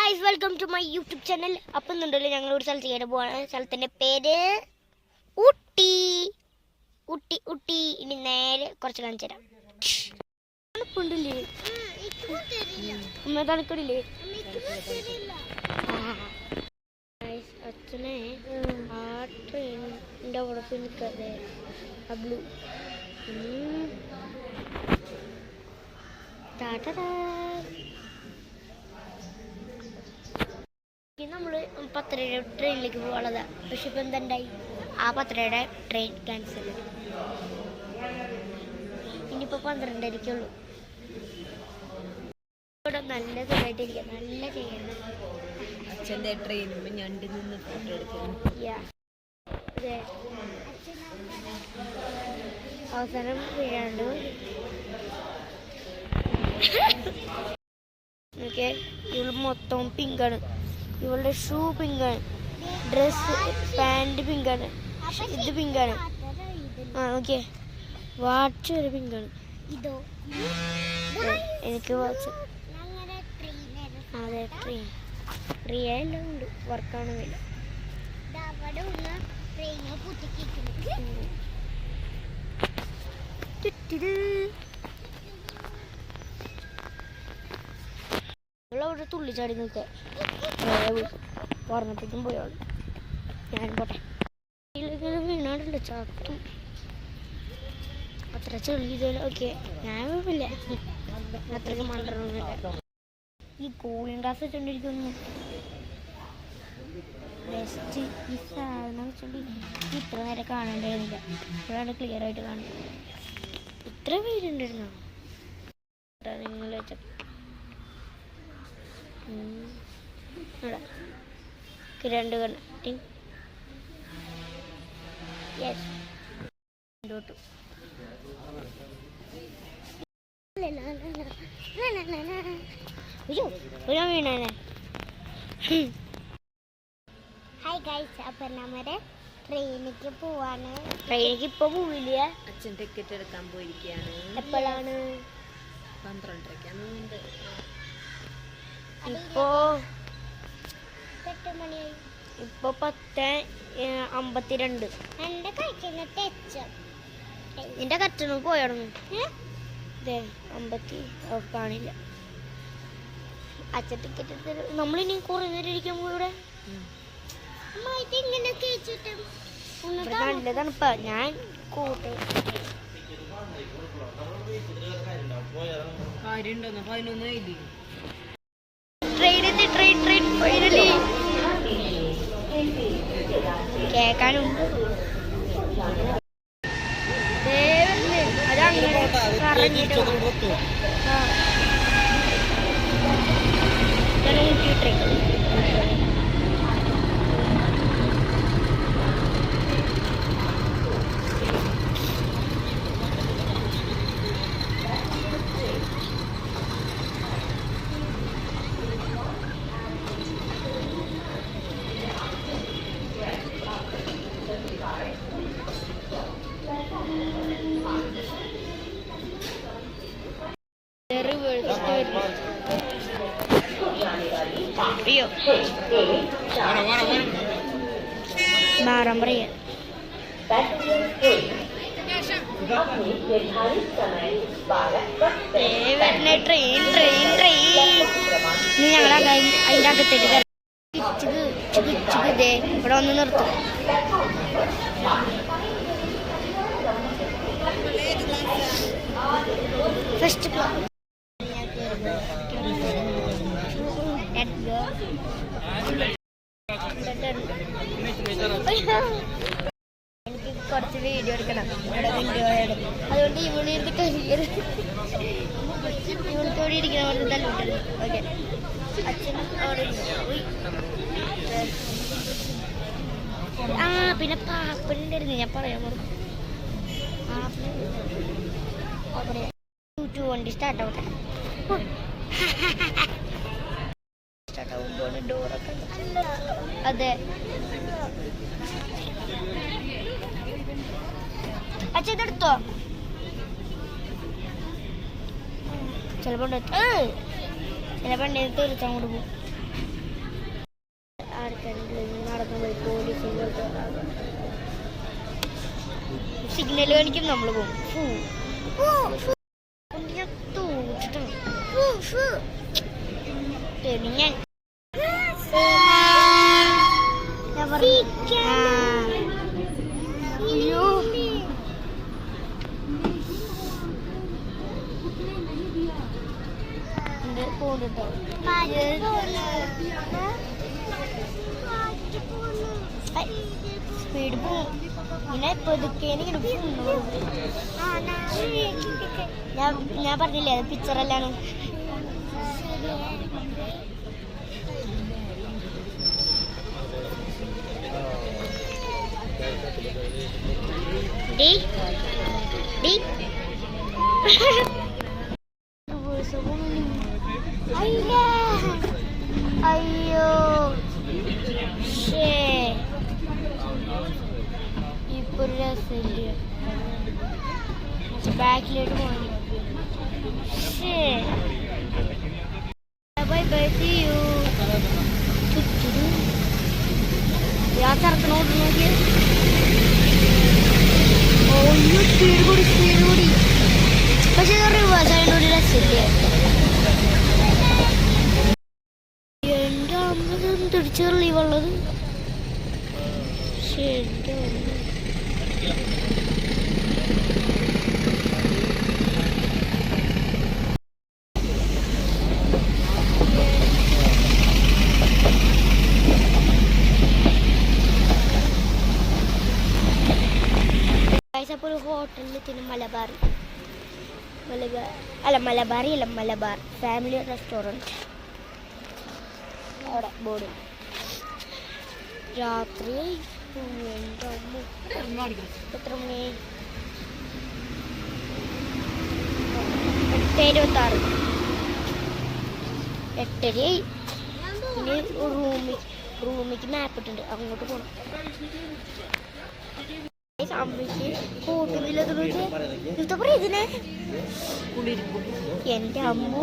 Guys, welcome to my YouTube channel. അപ്പം ഉണ്ടല്ലോ ഞങ്ങൾ ഒരു സ്ഥലത്ത് കയറി പോവാണ്. സ്ഥലത്തിൻ്റെ പേര് ഊട്ടി. ഊട്ടി ഊട്ടി ഇനി നേരെ കുറച്ച് കാണിച്ചു തരാം. തണുപ്പുണ്ടല്ലേ? തണുക്കടില്ലേ? അച്ഛനെ ആ ട്രെയിനിൻ്റെ അവിടെ പോയി നിൽക്കാതെ ആ ബ്ലൂ നമ്മള് 10:30 ട്രെയിനിലേക്ക് പോകാനുള്ളതാ. പക്ഷെ ഇപ്പൊ എന്തുണ്ടായി, ആ 10:30 ട്രെയിൻ ക്യാൻസൽ. ഇനിയിപ്പോ 12:30 ഇവിടെ നല്ല സുഖമായിട്ടിരിക്കാം, നല്ല ചെയ്യണം. അച്ഛൻ്റെ ട്രെയിനിൽ ഞണ്ട് നിന്ന് ഫോട്ടോ എടുക്കുന്നു. അവസാനം വീഴാണ്ട് ഓക്കെ. ഇവള് മൊത്തം പിങ്കാണ്. ഇവളുടെ ഷൂ പിങ്കാണ്, ഡ്രസ് പാൻറ് പിങ്കാണ്, ഇത് പിങ്കാണ്. ആ ഓക്കെ, വാച്ച് വരെ പിങ്കാണ്. എനിക്ക് വാച്ച് അതെ ട്രെയിൻ എല്ലാം ഉണ്ട്, വർക്കാണെന്നില്ല. അവിടെ തുള്ളിച്ചാടി നിൽക്കുക. പറഞ്ഞപ്പോഴേക്കും പോയോളൂ. ഞാനും പോട്ടെ. വീണാടുണ്ട്, ചത്തും. അത്ര ചെളിയതല്ലോ. ഓക്കെ, ഞാൻ കുഴപ്പമില്ല, അത്രയ്ക്ക് മണ്ടൊന്നുമില്ല. ഈ കൂളിംഗ് ഗ്ലാസ് വെച്ചോണ്ടിരിക്കുന്നു. ബെസ്റ്റ് ഈ സാധനം വെച്ചോണ്ട് ഇത്ര നേരം കാണേണ്ടിയിരുന്നില്ല. ഇപ്പോഴാണ് ക്ലിയർ ആയിട്ട് കാണുന്നത്. ഇത്ര പേരുണ്ടായിരുന്നോ നിങ്ങൾ വെച്ച രണ്ട് കണ്ണി വീണേ. ഹായ് ഗൈസ്, അപ്പം നമ്മുടെ ട്രെയിനിലേക്ക് പോവാണ്. ട്രെയിനിലേക്ക് ഇപ്പൊ പോവില്ല, അച്ഛൻ ടിക്കറ്റ് എടുക്കാൻ പോയിരിക്കുകയാണ്. എപ്പോഴാണ്? 12:30. ഇപ്പോ 10:52. എന്റെ കറ്റണ പോയടങ്ങും. കാണില്ല. അച്ഛൻ ടിക്കറ്റ് എടുത്ത് നമ്മളിനി കുറെ നേരം ഇരിക്കാൻ ഇവിടെ. നല്ല തണുപ്പാ. ഞാൻ കൂട്ട് ട്രെയിൻ ഫൈനലി കേക്കാനും അതങ്ങനെ പറഞ്ഞിട്ട് ട്രെയിൻ मारा मरे ട്രെയിൻ ഞങ്ങളെ അതിൻ്റെ അകത്തേക്ക് ഇവിടെ വന്ന് നിർത്തും. ഫസ്റ്റ് എനിക്ക് കുറച്ച് വീഡിയോ എടുക്കണം, അതുകൊണ്ട് ഇവളിരുന്ന് കരിയറ് ഇവൾക്ക് ഇവിടെ ഇരിക്കുന്ന പോലെ തല്ലിട്ടത്. ഓക്കെ, അച്ഛനും അവിടെ പിന്നെ പാപ്പനുണ്ടായിരുന്നു, ഞാൻ പറയാൻ പറഞ്ഞു. വണ്ടി സ്റ്റാർട്ടാവട്ടെ. സ്റ്റാർട്ടാവുമ്പോൾ ഡോറൊക്കെ അതെ. അച്ഛൻ ഇതെടുത്തോ? ചിലപ്പോൾ തീർച്ചയായും അങ്ങോട്ട് പോകും. സിഗ്നൽ കാണിക്കും, നമ്മൾ പോകും. ഞാൻ സ്പീഡ് പോവും. ഇങ്ങനെ ഞാൻ പറഞ്ഞില്ലേ അത് പിക്ചറല്ലാണ്. അയ്യോ ഇപ്പൊ ഒരു രസമില്ല. ബാക്കിലോട്ട് പോകണം. Bye bye, see you. യാത്ര നോക്കി. ഓയ്യോ സ്പീഡ് കൂടി. പക്ഷെ റിവേഴ്സ് ആയതുകൊണ്ട് ഒരു രസമില്ല. എൻ്റെ അമ്മ തിരിച്ചറിയ ഉള്ളത്. ശരി അപ്പോൾ ഒരു ഹോട്ടലിൽ എത്തിന് മലബാർ ഫാമിലി റെസ്റ്റോറൻറ്റ്. അവിടെ ബോർഡ്. രാത്രി എത്ര മണി? 8:26. 8:30. ഇനി റൂമിക്ക് മാപ്പ് ഇട്ടുണ്ട്, അങ്ങോട്ട് പോകണം. അമ്മയ്ക്ക് കൂട്ടുന്നില്ല ഇതിനെ. എൻ്റെ അമ്മ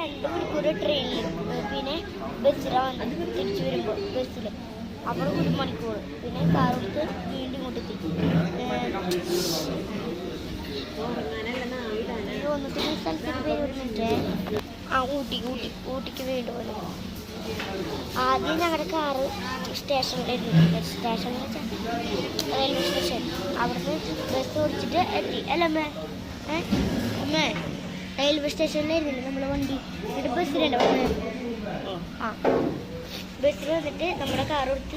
2 മണിക്കൂർ ട്രെയിനിൽ, പിന്നെ ബസ്സിലാണ് വന്നത്. തിരിച്ചു വരുമ്പോൾ ബസ്സിൽ അവിടെ 1 മണിക്കൂർ, പിന്നെ കാറെടുത്ത് വീണ്ടും ഇങ്ങോട്ട് എത്തി. വന്നിട്ട് സ്ഥലത്തിന് പേര് ഒരു മിനിറ്റ്. ഊട്ടിക്ക് വീണ്ടും വന്നു. ആദ്യം ഞങ്ങളുടെ കാറ് സ്റ്റേഷനിലായിരുന്നു. സ്റ്റേഷൻ എന്ന് വെച്ചാൽ റെയിൽവേ സ്റ്റേഷൻ. അവിടുന്ന് ബസ് ഓടിച്ചിട്ട് എത്തി. അല്ല അമ്മേ റെയിൽവേ സ്റ്റേഷനിലായിരുന്നില്ല നമ്മുടെ വണ്ടി. എന്നിട്ട് ബസ്സിലല്ല വന്നത്. ബസ്സിൽ വന്നിട്ട് നമ്മുടെ കാർ കൊടുത്ത്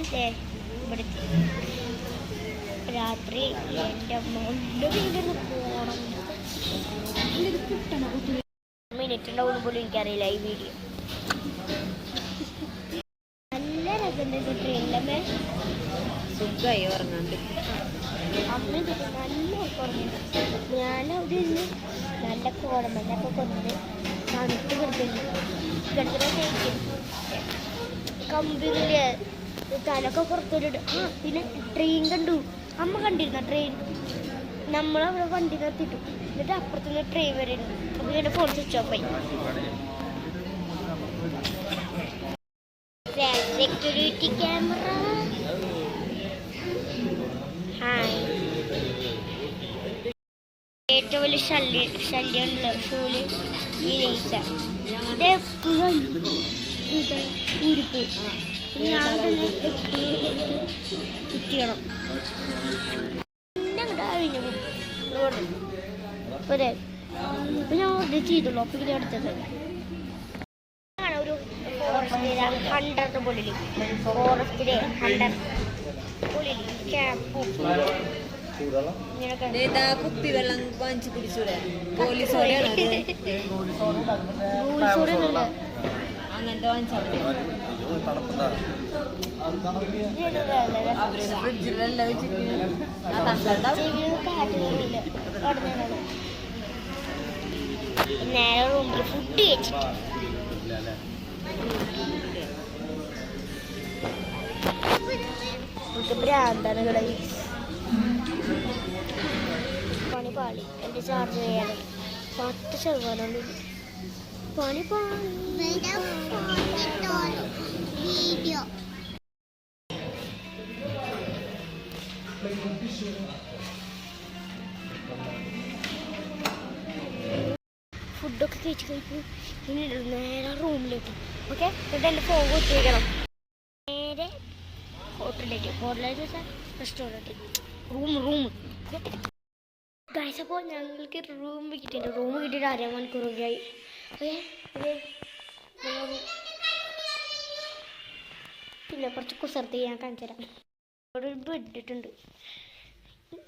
ഇവിടെ എത്തി. രാത്രി എൻ്റെ അമ്മ വീണ്ടും പോകണം. മിനിറ്റ് ഉണ്ടാവുന്ന പോലും എനിക്കറിയില്ല ഈ വീഡിയോ. നല്ല രസമുണ്ട് ട്രെയിനിലമ്മേ. സുഖമായി ഉറങ്ങാണ്ട്. അമ്മ നല്ല ഉറങ്ങുന്നുണ്ട്. ഞാനവിടെ നിന്ന് നല്ല കോടമല്ലൊക്കെ കൊന്നത് തണുത്ത് കിടക്കുന്ന കമ്പിയില് തലൊക്കെ പുറത്തോട്ട്. പിന്നെ ട്രെയിൻ കണ്ടു. അമ്മ കണ്ടിരുന്ന ട്രെയിൻ. നമ്മളവിടെ വണ്ടി നിർത്തിയിട്ടു. എന്നിട്ട് അപ്പുറത്തുനിന്ന് ട്രെയിൻ വരുന്നു. അപ്പൊ എൻ്റെ ഫോൺ സ്വിച്ച് ഓഫ് ആയി. Security camera. ഹായ്. ഏറ്റവും വലിയ ശല്യമുള്ള ഷൂല് ഈ ലേസ. ഉരുപ്പ് ഞാൻ തന്നെ ചുറ്റിക്കണം. പിന്നെ അങ്ങോട്ട് അഴിഞ്ഞു റോഡ്. അതെ ഇപ്പൊ ഞാൻ ഓർഡർ ചെയ്തുള്ളൂ. അപ്പൊ ഇത് അടുത്തത് ഒരു ഫോറസ്റ്റിലെ 100 പൊളിൽ. ഫോറസ്റ്റിലെ 100 പൊളിൽ ക്യാമ്പും കുപ്പിവെള്ളം വാങ്ങിച്ചു കുടിച്ചൂടെ? അങ്ങനത്തെ വാങ്ങിച്ചാൽ ഫ്രിഡ്ജിലെല്ലാം വെച്ചിട്ട് നേരെ റൂമിൽ ഫുഡ് കഴിച്ചിട്ട് ഭ്രാന്താണ് ഇവിടെ. പണി പാളി. എൻ്റെ ചാർജ് ചെയ്യാതെ 10% പണി വീഡിയോ ഫുഡൊക്കെ കഴിച്ചു ഇനി നേരെ റൂമിലേക്ക്. ഓക്കെ, എന്നിട്ട് എൻ്റെ ഫോൺ കൊടുത്തേക്കണം. നേരെ ഹോട്ടലിലേക്ക് റെസ്റ്റോറൻറ്റ് റൂം ഗൈസ്. അപ്പോൾ ഞങ്ങൾക്ക് റൂം കിട്ടിയിട്ടുണ്ട്. റൂം കിട്ടിയിട്ട് 1/2 മണിക്കൂറൊക്കെ ആയി. ഓക്കെ, പിന്നെ കുറച്ച് കുസർത്തി ഞാൻ കാണിച്ചു തരാം. ഇവിടെ ഒരു ബെഡ് ഇട്ടിട്ടുണ്ട്.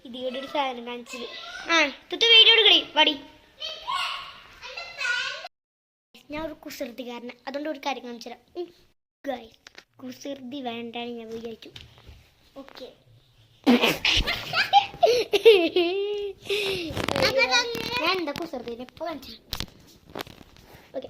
ഇതിവിടെ ഒരു സാധനം കാണിച്ചത്. വീഡിയോ എടുക്കണേ വടി. ഞാൻ ഒരു കുസൃതിക്കാരനെ, അതുകൊണ്ട് ഒരു കാര്യം കാണിച്ചു തരാം. ഗൈസ്, കുസൃതി വേണ്ടാണ് ഞാൻ വിചാരിച്ചു. ഓക്കെ, ഞാൻ എന്താ കുസൃതിനെ എപ്പോൾ കാണിച്ചു. ഓക്കെ,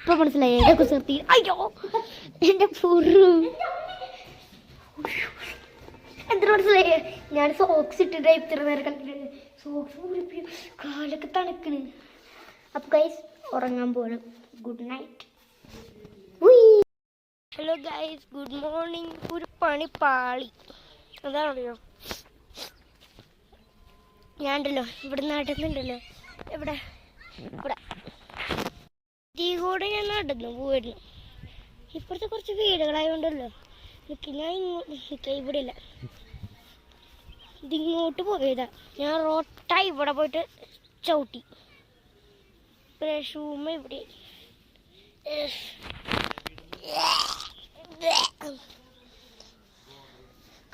ഇപ്പൊ മനസ്സിലായി എന്റെ കുസൃതി. അയ്യോ, എന്റെ പൂർവ്വ എന്താ മനസ്സിലായി. ഞാൻ സോക്സ് ഇട്ടിട്ട് ഇത്ര നേരം കളിക്കുന്നത്. സോക്സ് കാലൊക്കെ തണുക്കണ്. അപ്പൊ ഗൈസ് ഉറങ്ങാൻ പോകണം. Good night. Hello guys, good morning. ഒരു പണി പാളി. അതാണല്ലോ ഞാനുണ്ടല്ലോ ഇവിടെ നടന്നുണ്ടല്ലോ. ഇവിടെ കൂടെ ഞാൻ നടന്നു പോയിരുന്നു. ഇപ്പുറത്തെ കുറച്ച് വീടുകളായതുകൊണ്ടല്ലോ ഞാൻ ഇങ്ങോട്ട് ഇവിടെ ഇല്ല. ഇതിങ്ങോട്ട് പോയതാ. ഞാൻ റോട്ടായി ഇവിടെ പോയിട്ട് ചവിട്ടി. ഷൂമ ഇവിടെ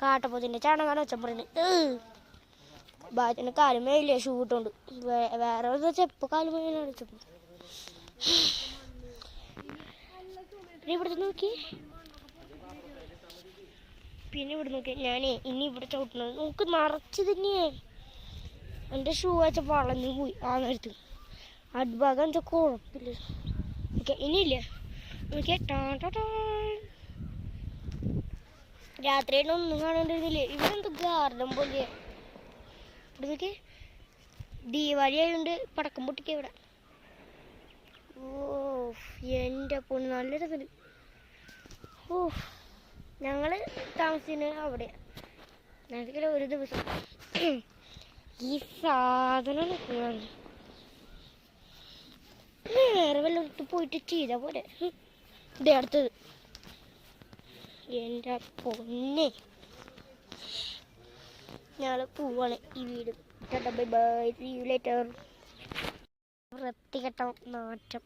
കാട്ടപ്പോത്തിന്റെ ചാണകാണ് വെച്ചാൽ പറയുന്നത്. ബാറ്റിന് കാലുമേ ഇല്ലേ ഷൂ ഇട്ടോണ്ട്. വേറെ ചെപ്പ് കാലുമേ അടിച്ചപ്പോ ഇവിടുത്തെ നോക്കി. പിന്നെ ഇവിടെ നോക്കി ഞാനേ ഇനി ഇവിടെ ചവിട്ടണത് നമുക്ക് നിറച്ച് തന്നെയേ. എൻ്റെ ഷൂ വെച്ച വളഞ്ഞു പോയി ആ നേരത്ത്. അടിഭാഗം എന്താ കുഴപ്പമില്ല. ഓക്കെ, ഇനിയില്ല. ഓക്കെ, രാത്രിയുടെ ഒന്നും കാണാണ്ടിരുന്നില്ലേ. ഇവിടെ എന്ത് ഗാർഡൻ പോലെ. ഇവിടെ നോക്കി, ദീപാവലി ആയതുകൊണ്ട് പടക്കം പൊട്ടിക്കുക ഇവിടെ. ഓ എൻ്റെ പൊണ്ണ് നല്ല രസമുണ്ട്. ഓ, ഞങ്ങള് താമസിക്കുന്നത് അവിടെ. ഞങ്ങൾക്ക് ഒരു ദിവസം ഈ സാധനം വേറെ വല്ലയിടത്ത് പോയിട്ട് ചെയ്ത പോലെ. ഇതേ അടുത്തത് എൻ്റെ പൊന്നെ. ഞങ്ങള് പോവാണ് ഈ വീട്. Bye bye, see you later. വൃത്തികെട്ട നാറ്റം.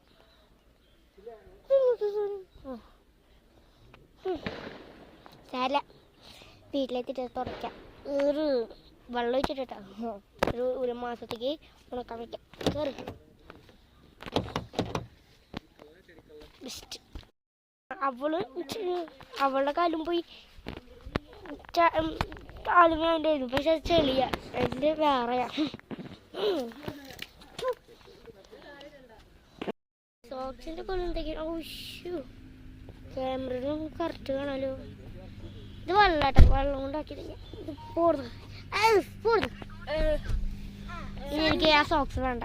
സാരല്ല, വീട്ടിലെത്തിട്ട് തുടയ്ക്കാം. വെള്ളം ഒഴിച്ചിട്ടാ ഒരു മാസത്തേക്ക് ഉണക്കാൻ വയ്ക്കാം. കയറി ബെസ്റ്റ്. അവളുടെ കാലും പോയി കാലും വേണ്ടായിരുന്നു. പക്ഷെ അത് ചെളിയ, അതിൻ്റെ വേറെയാ. സോക്സിൻ്റെ കൊണ്ടെങ്കിൽ ക്യാമറയിലും കറക്റ്റ് കാണാലോ. ഇത് വെള്ളാട്ടോ, വെള്ളം കൊണ്ടാക്കിയത്. ഇത് പോടുന്നു. ഇനി എനിക്ക് ആ സോക്സ് വേണ്ട.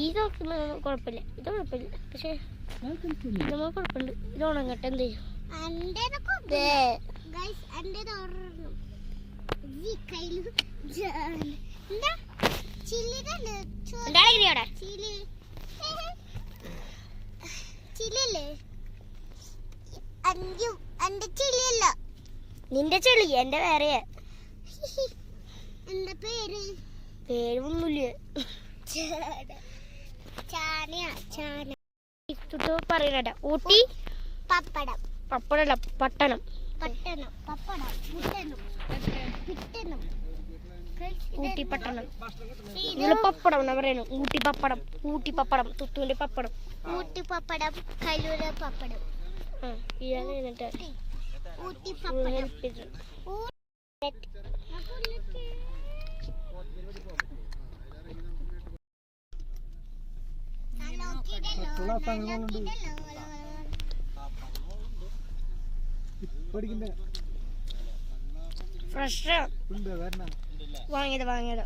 ഈ സോക്സിന് കുഴപ്പമില്ല, ഇത് കുഴപ്പമില്ല. പക്ഷെ ഇതുമ്പോൾ കുഴപ്പമുണ്ട്. ഇത് ഉണങ്ങട്ടെ. എന്ത് ചെയ്യും? നിന്റെ ചെളി എന്റെ വേറെ. എന്താ പേര്? പേരൊന്നുമില്ല. പറയണ ഊട്ടി പപ്പടം. പപ്പടല്ല, പട്ടണം. ഊട്ടി പട്ടണം. ഇതില് പപ്പടം എന്നാ പറയുന്നത്. ഊട്ടി പപ്പടം തുത്തുവിന്റെ പപ്പടം. ഊട്ടി പപ്പടം, കലൂര പപ്പടം. ഇയാൾ എന്നിട്ട് ഊട്ടി പപ്പടം. ഫ്രഷ് വാങ്ങിയത്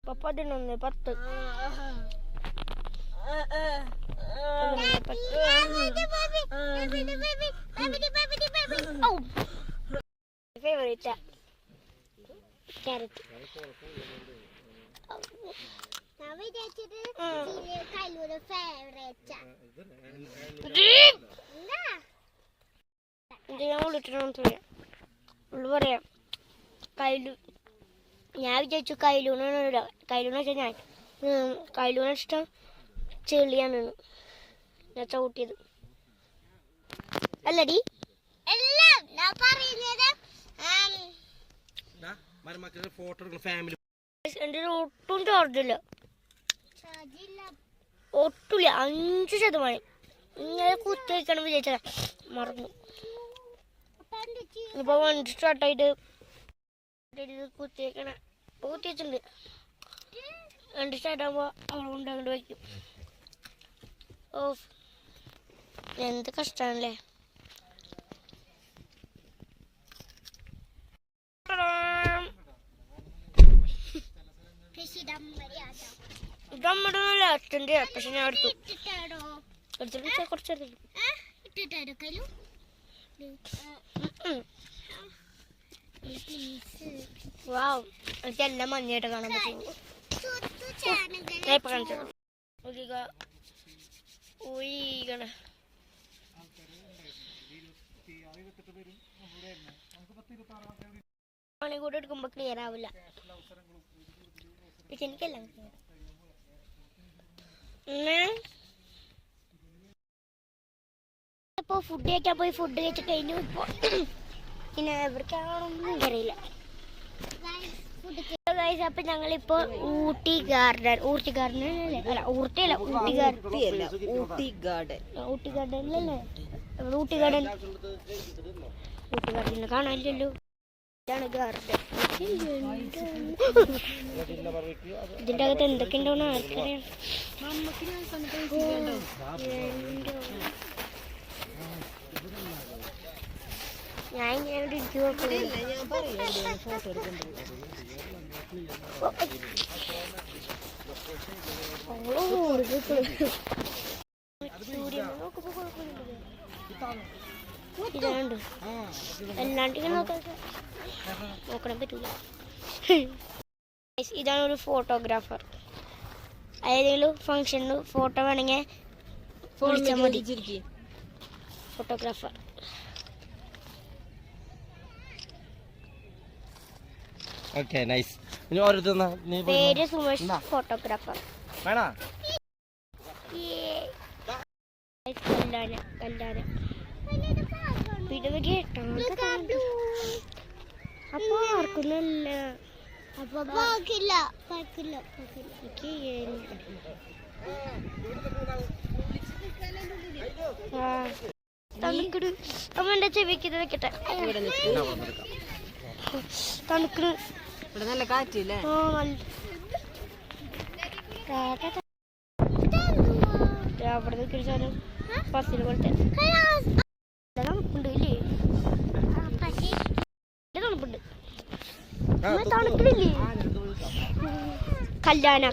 പപ്പ 11 10 ഫേവറേറ്റ് ക്യാരറ്റ് പറയാം കയ്യിലു ഞാൻ വിചാരിച്ചു കയ്യിലൂണ വെച്ചാൽ ഞാൻ കയ്യിലൂണ ഇഷ്ടം ചെളിയാണ് ഞാൻ ചവിട്ടിയത് അല്ലടി എല്ലാം ഞാൻ പറയുന്നത് എൻ്റെ ഒട്ടും ചാർജില്ല ഒട്ടുമില്ല 5% ഇങ്ങനെ കുത്തി വയ്ക്കണം വിചാരിച്ചതാ മറന്നു ഇപ്പൊ വണ്ടി സ്റ്റാർട്ടായിട്ട് കുത്തി വയ്ക്കണ കുത്തി വെച്ചിട്ടുണ്ട് വണ്ടി സ്റ്റാർട്ടാകുമ്പോ അവിടെ കൊണ്ടങ്ങോട്ട് വയ്ക്കും ഓ എന്ത് കഷ്ടാണല്ലേ ഇതമ്മടൊന്നുമില്ല അച്ഛൻ്റെ പക്ഷെ ഞാൻ എടുത്തിട്ട് കുറച്ചെടുത്തു വാവ് എനിക്കെല്ലാം മഞ്ഞയായിട്ട് കാണാൻ പറ്റും ഞാൻ ഇപ്പൊ കാണിച്ചു ഒഴികണ പണി കൂടെ എടുക്കുമ്പോ ക്ലിയർ ആവില്ല പക്ഷെ എനിക്കെല്ലാം ഇപ്പൊ ഫുഡ് കഴിക്കാൻ പോയി ഫുഡ് കഴിച്ച് കഴിഞ്ഞു ഇപ്പൊ പിന്നെ എവിടേക്കാണൊന്നും അറിയില്ല അപ്പൊ ഞങ്ങളിപ്പോ ഊട്ടി ഗാർഡൻ അല്ലേ അല്ല ഊട്ടിയല്ല ഊട്ടി ഗാർഡനിലല്ലേ ഊട്ടി ഗാർഡനിൽ കാണാനില്ലല്ലോ ഇതാണ് ഗാർഡൻ ഇതിന്റെ അകത്ത് എന്തൊക്കെ ഉണ്ടോന്ന് ആർക്കറിയാം ഞാൻ ഇങ്ങനെ ഇതാണ്ട് എല്ലാണ്ട് നോക്കാൻ പറ്റൂല ഇതാണ് ഒരു ഫോട്ടോഗ്രാഫർ ഏതെങ്കിലും ഫംഗ്ഷന് ഫോട്ടോ വേണമെങ്കിൽ വിളിച്ചാൽ മതി ഫോട്ടോഗ്രാഫർ പേര് സുമേഷ് ഫോട്ടോഗ്രാഫർ അപ്പൊ ആർക്കൊന്നല്ല അപ്പൊ അവന്റെ ചെവിക്ക് വെക്കട്ടെ തണുക്കണ് നല്ല കാറ്റില്ലേ അവിടെ നിൽക്കാനും ബസ്സിൽ പോലത്തെ തണുപ്പുണ്ട് ഇല്ലേ തണുപ്പുണ്ട് തണുക്കണില്ലേ കല്യാണ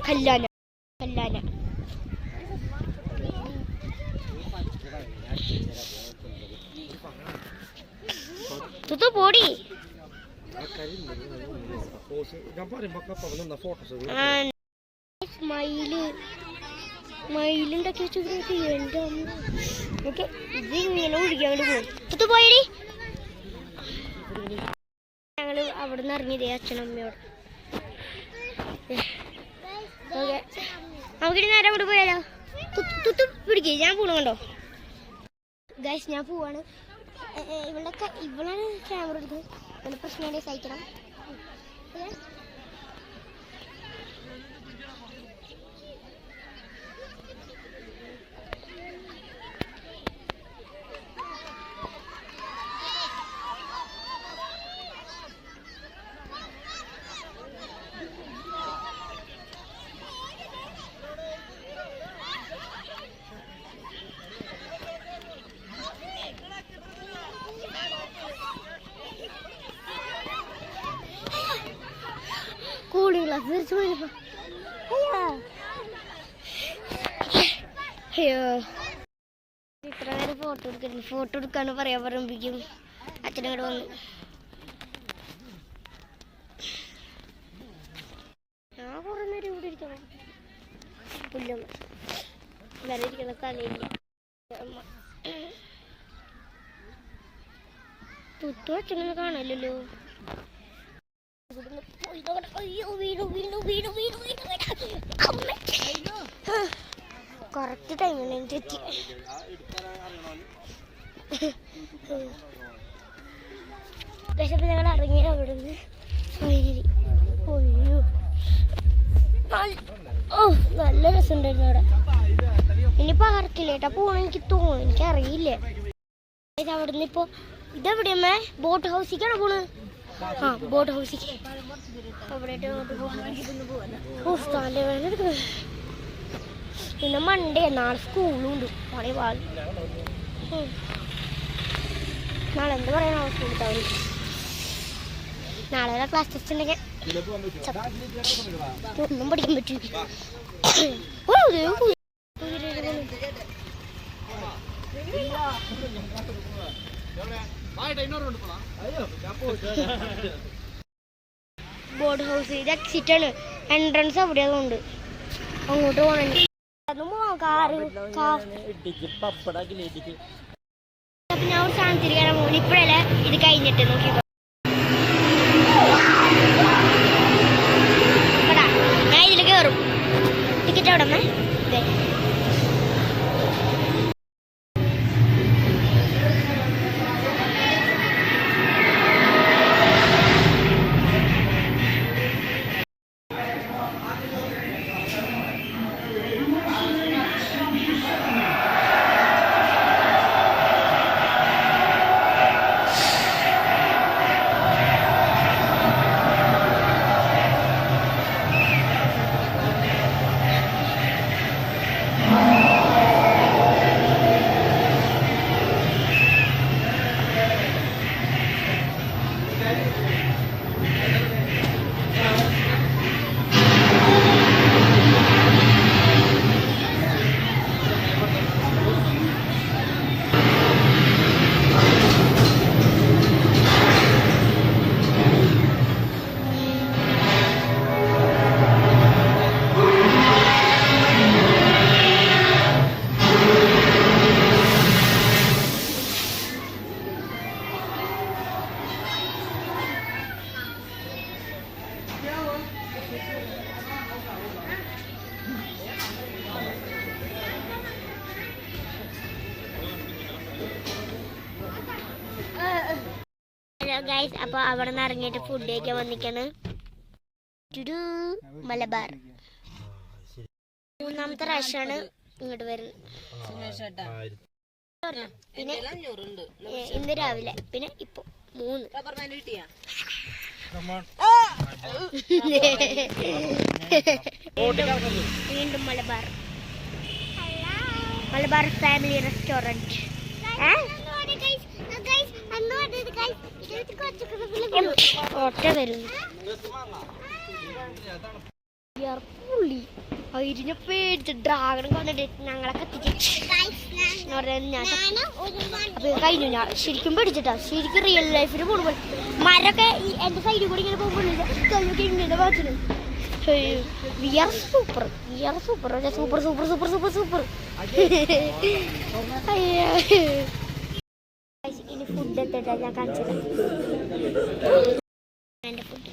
തുത്തു പോടി മയിലുണ്ടാക്കി വെച്ചു എന്റെ ഓക്കെ ഇത് ഇങ്ങനെ ഒഴുകി അങ്ങോട്ട് പോകും തുത്തു പോയടി ഞങ്ങള് അവിടെ നിന്ന് ഇറങ്ങിയതേ അച്ഛനമ്മയോട് ഓക്കെ നമുക്കിനി നേരെ അങ്ങോട്ട് പോയാലോ തുത്തു പിടിക്കേ ഞാൻ പോണുണ്ടോ ഗൈസ് ഞാൻ പോവാണ് ഇവളാണ് ക്യാമറ എടുത്തത് നല്ല പ്രശ്നം സഹിക്കണം ക്ലാസ് തിരിച്ചു പോയപ്പോ അയ്യോ ഇത്ര നേരം ഫോട്ടോ എടുക്കാന്ന് പറയാൻ പറയുമ്പോഴേക്കും അച്ഛനോട് വന്നു. ഞാൻ കുറെ നേരം ഇവിടെ ഇരിക്കണം. പുല്ലമ്മ വേറെ ഇരിക്കുന്ന സ്ഥലമില്ല. തുത്തു അച്ഛനൊന്നും കാണല്ലോ. അയ്യോ വീണു വീണു വീണു വീണു വീണു കറക്റ്റ് ടൈമിൽ എനിക്ക് എത്തി. പക്ഷെ ഞങ്ങൾ ഇറങ്ങിയ അവിടെ നിന്ന് ഒയ്യോ ഓ നല്ല രസമുണ്ടായിരുന്നു അവിടെ. ഇനി പാർക്കില്ല കേട്ടോ പോകണം എനിക്ക് തോന്നുന്നു, എനിക്കറിയില്ല. അവിടെ നിന്ന് ഇപ്പോൾ ഇതെവിടെയമ്മേ ബോട്ട് ഹൗസിലേക്കാണ് പോണ്. ആ ബോട്ട് ഹൗസിക്ക് അവിടെ പിന്നെ മൺഡേ നാളെ സ്കൂളും ഉണ്ട്. നാളെ എന്ത് പറയാനോ സ്കൂൾ ഉണ്ടാവും. നാളെ ക്ലാസ് ടെസ്റ്റ് ഉണ്ടെങ്കിൽ ഒന്നും പഠിക്കാൻ പറ്റില്ല. ബോർഡ് ഹൗസ് ഇത് എക്സിറ്റ് ആണ്. എൻട്രൻസ് അവിടെ അതുകൊണ്ട് അങ്ങോട്ട് പോകണമെങ്കിൽ അപ്പൊ ഞാൻ ഒരു സാധനത്തിൽ കയറാൻ പോകുന്നു. ഇപ്പോഴല്ലേ ഇത് കഴിഞ്ഞിട്ട് നോക്കി ഞാൻ ഇതിൽ കയറും. ടിക്കറ്റ് എവിടെ അമ്മേ? ഹലോ ഗൈസ്, അപ്പോൾ അവിടെ നിന്ന് ഇറങ്ങിയിട്ട് ഫുഡ് കഴിക്കാൻ വന്നിക്കാണ്. മലബാർ മൂന്നാമത്തെ പ്രാവശ്യമാണ് ഇങ്ങോട്ട് വരുന്നത്. പിന്നെ ഇന്ന് രാവിലെ പിന്നെ ഇപ്പൊ 3 വീണ്ടും മലബാർ ഫാമിലി റെസ്റ്റോറൻറ്റ്. ഒറ്റ വരുന്നു അരിഞ്ഞ പേടിച്ച് ഡ്രാഗൺ വന്നിട്ട് ഞങ്ങളെ കത്തിച്ച് ഞാൻ അപ്പൊ കഴിഞ്ഞു. ഞാൻ ശരിക്കും പേടിച്ചിട്ടാ, ശരിക്കും റിയൽ ലൈഫിൽ പോകുമ്പോൾ മരൊക്കെ എന്റെ സൈഡിൽ കൂടി ഇങ്ങനെ പോകുമ്പോൾ കൈയൊക്കെ ഇങ്ങനെ വാച്ചിന്. Super super super super super super super. ഇനി ഫുഡ് എത്തിട്ടാ ഞാൻ കാണിച്ചത്. എന്റെ ഫുഡ്